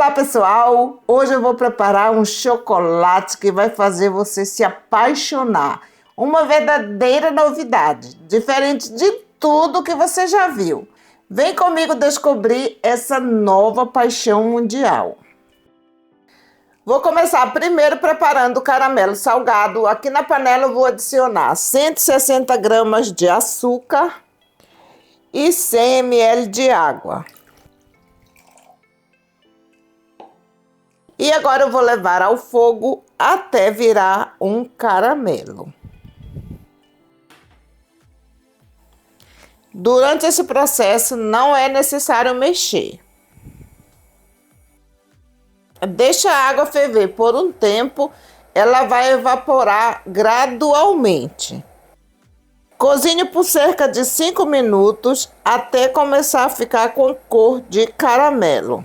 Olá pessoal, hoje eu vou preparar um chocolate que vai fazer você se apaixonar. Uma verdadeira novidade, diferente de tudo que você já viu. Vem comigo descobrir essa nova paixão mundial. Vou começar primeiro preparando o caramelo salgado. Aqui na panela eu vou adicionar 160 gramas de açúcar e 100 ml de água. E agora eu vou levar ao fogo até virar um caramelo. Durante esse processo não é necessário mexer. Deixa a água ferver por um tempo, ela vai evaporar gradualmente. Cozinhe por cerca de 5 minutos até começar a ficar com cor de caramelo.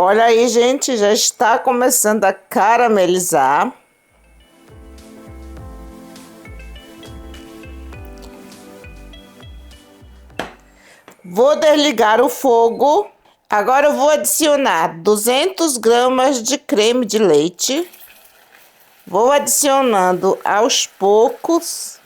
Olha aí, gente, já está começando a caramelizar. Vou desligar o fogo. Agora eu vou adicionar 200 gramas de creme de leite. Vou adicionando aos poucos.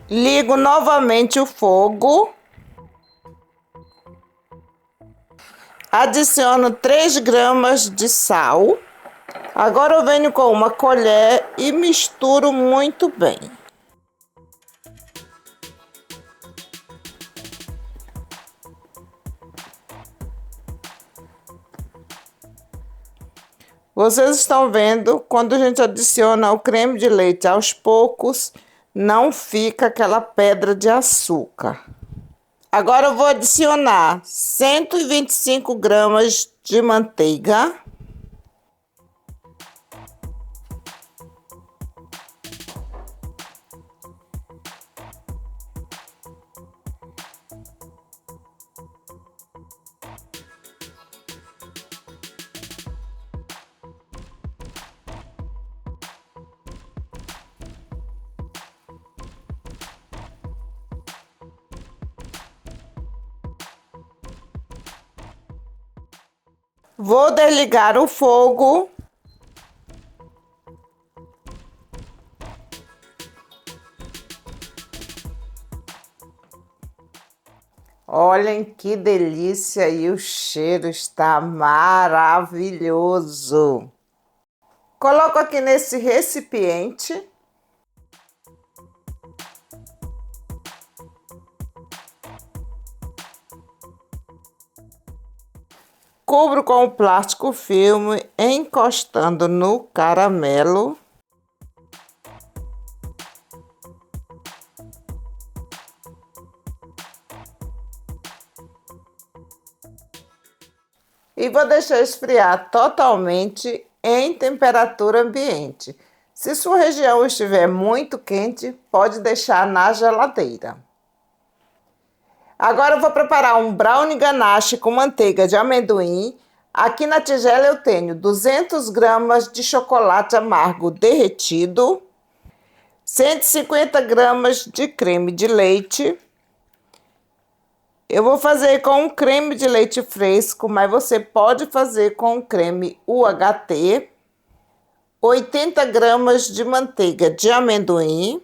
Ligo novamente o fogo. Adiciono 3 gramas de sal. Agora eu venho com uma colher e misturo muito bem. Vocês estão vendo, quando a gente adiciona o creme de leite aos poucos, não fica aquela pedra de açúcar. Agora eu vou adicionar 125 gramas de manteiga. Vou desligar o fogo. Olhem que delícia e o cheiro está maravilhoso. Coloco aqui nesse recipiente. Cubro com o plástico filme, encostando no caramelo. E vou deixar esfriar totalmente em temperatura ambiente. Se sua região estiver muito quente, pode deixar na geladeira. Agora eu vou preparar um brownie ganache com manteiga de amendoim. Aqui na tigela eu tenho 200 gramas de chocolate amargo derretido, 150 gramas de creme de leite. Eu vou fazer com um creme de leite fresco, mas você pode fazer com creme UHT, 80 gramas de manteiga de amendoim,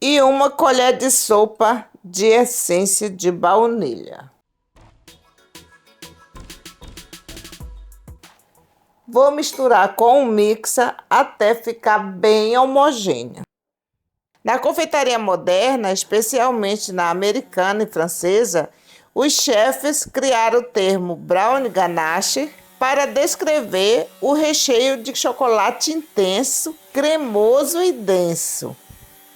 e uma colher de sopa de essência de baunilha. Vou misturar com o mixer até ficar bem homogênea. Na confeitaria moderna, especialmente na americana e francesa, os chefes criaram o termo brownie ganache para descrever o recheio de chocolate intenso, cremoso e denso,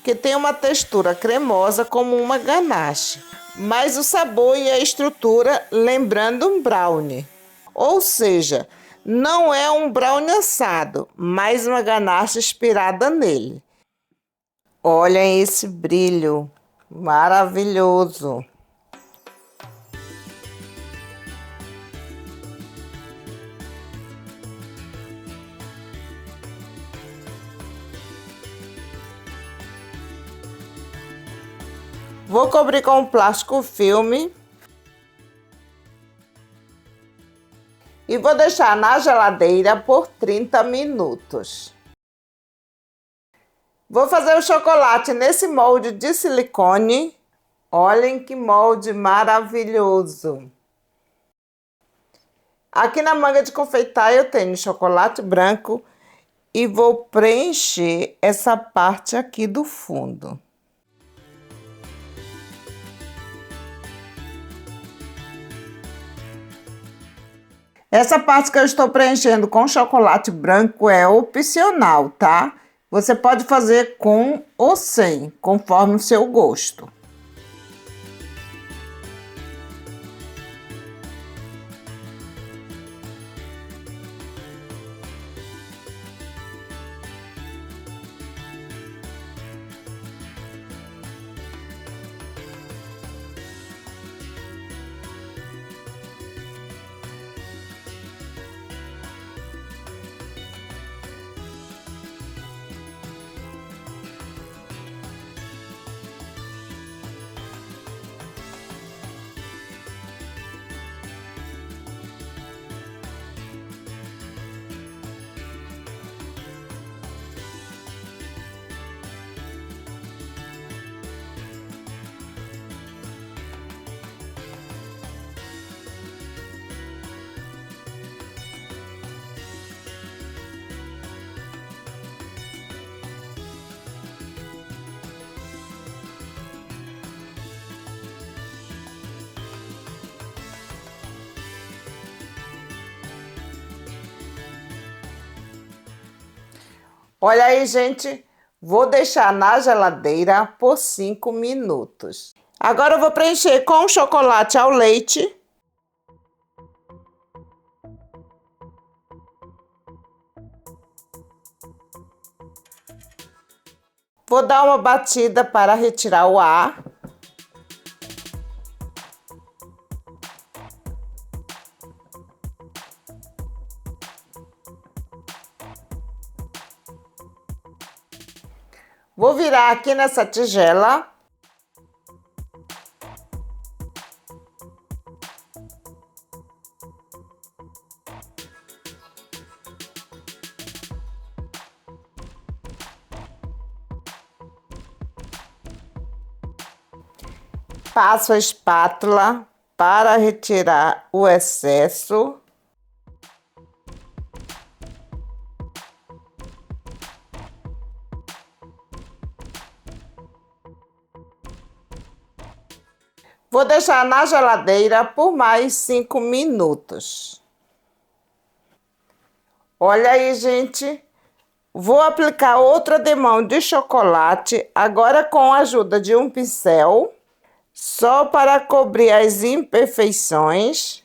que tem uma textura cremosa como uma ganache, mas o sabor e a estrutura lembrando um brownie. Ou seja, não é um brownie assado, mas uma ganache inspirada nele. Olha esse brilho maravilhoso! Vou cobrir com plástico filme e vou deixar na geladeira por 30 minutos. Vou fazer o chocolate nesse molde de silicone. Olhem que molde maravilhoso! Aqui na manga de confeitar eu tenho chocolate branco e vou preencher essa parte aqui do fundo. Essa parte que eu estou preenchendo com chocolate branco é opcional, tá? Você pode fazer com ou sem, conforme o seu gosto. Olha aí, gente, vou deixar na geladeira por 5 minutos. Agora eu vou preencher com chocolate ao leite. Vou dar uma batida para retirar o ar. Vou virar aqui nessa tigela. Passo a espátula para retirar o excesso. Vou deixar na geladeira por mais 5 minutos. Olha aí, gente. Vou aplicar outra demão de chocolate, agora com a ajuda de um pincel, só para cobrir as imperfeições.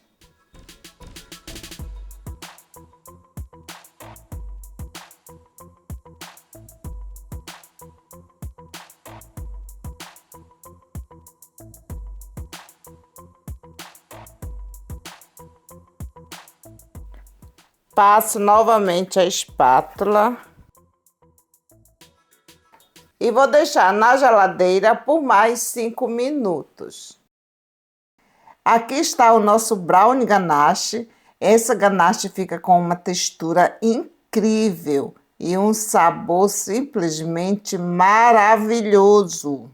Passo novamente a espátula e vou deixar na geladeira por mais 5 minutos. Aqui está o nosso brownie ganache. Essa ganache fica com uma textura incrível e um sabor simplesmente maravilhoso.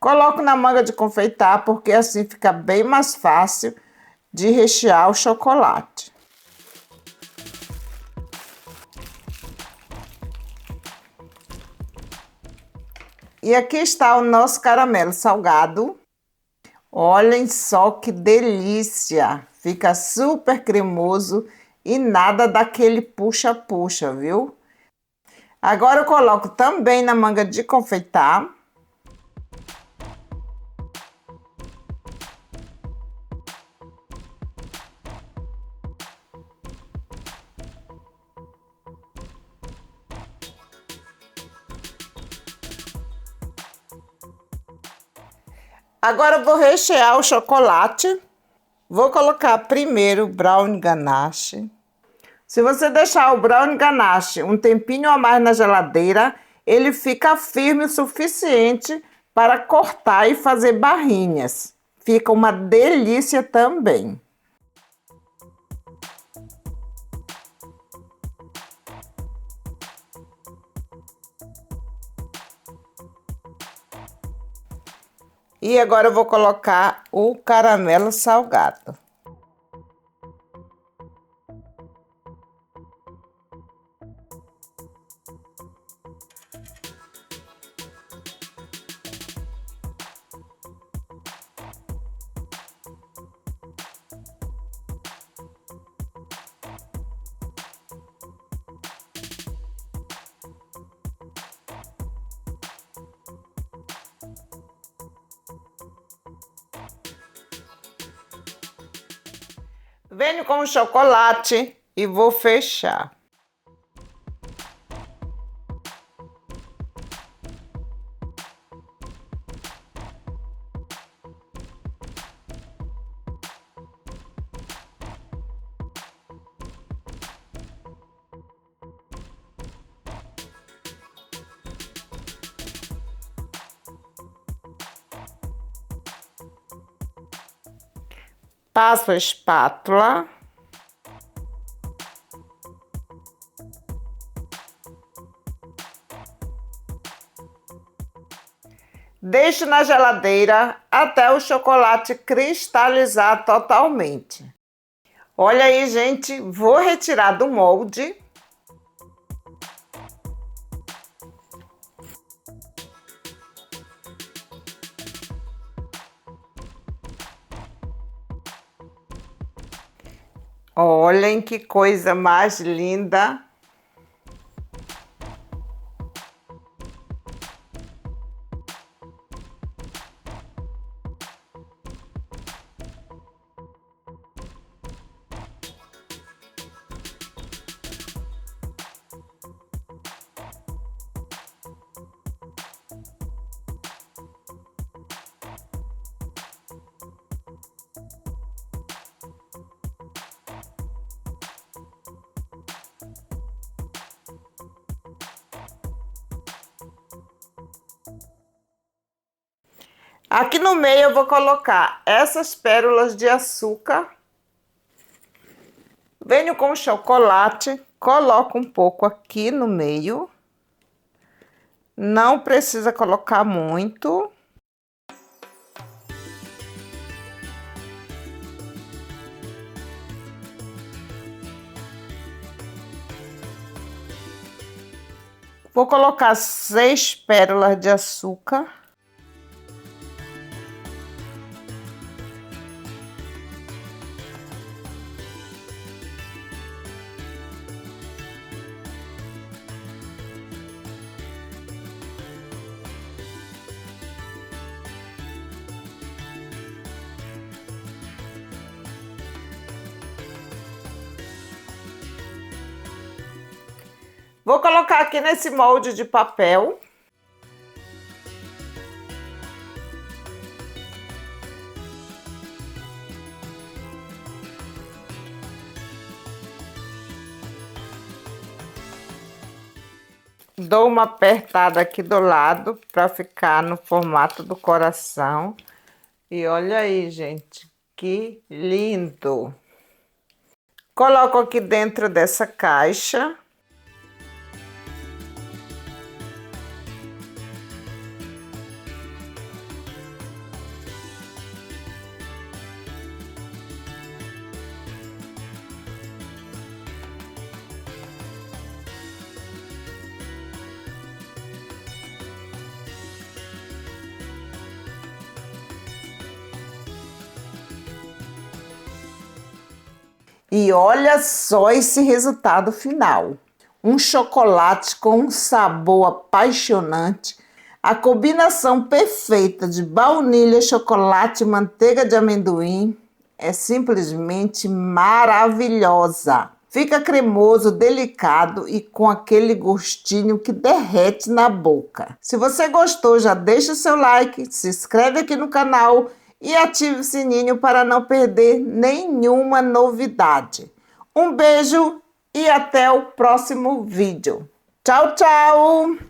Coloco na manga de confeitar porque assim fica bem mais fácil de rechear o chocolate. E aqui está o nosso caramelo salgado. Olhem só que delícia! Fica super cremoso e nada daquele puxa-puxa, viu? Agora eu coloco também na manga de confeitar. Agora eu vou rechear o chocolate. Vou colocar primeiro o brownie ganache. Se você deixar o brownie ganache um tempinho a mais na geladeira, ele fica firme o suficiente para cortar e fazer barrinhas. Fica uma delícia também. E agora eu vou colocar o caramelo salgado. Venho com o chocolate e vou fechar. Passo a espátula. Deixo na geladeira até o chocolate cristalizar totalmente. Olha aí, gente, vou retirar do molde. Olhem que coisa mais linda. Aqui no meio eu vou colocar essas pérolas de açúcar. Venho com o chocolate, coloco um pouco aqui no meio. Não precisa colocar muito. Vou colocar 6 pérolas de açúcar. Vou colocar aqui nesse molde de papel. Dou uma apertada aqui do lado para ficar no formato do coração. E olha aí, gente, que lindo! Coloco aqui dentro dessa caixa. E olha só esse resultado final. um chocolate com um sabor apaixonante. A combinação perfeita de baunilha, chocolate e manteiga de amendoim é simplesmente maravilhosa. Fica cremoso, delicado e com aquele gostinho que derrete na boca. Se você gostou, já deixa o seu like, se inscreve aqui no canal e ative o sininho para não perder nenhuma novidade. Um beijo e até o próximo vídeo. Tchau, tchau!